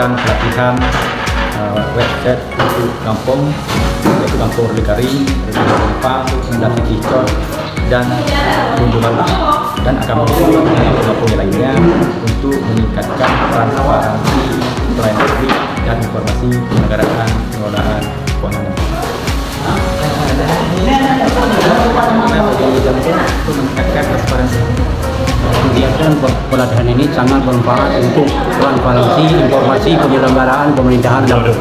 memberikan pelatihan website untuk Gampong, yaitu Gampong Lekari, Gampang, Mendaki Kicot, dan kunjungan dan akan mengikuti Gampong lainnya untuk meningkatkan transparansi pelayanan publik dan informasi penyelenggaraan pengelolaan keuangan. Untuk meningkatkan transparansi. Kegiatan pelatihan ini sangat bermanfaat untuk transparansi informasi penyelenggaraan pemerintahan Gampong.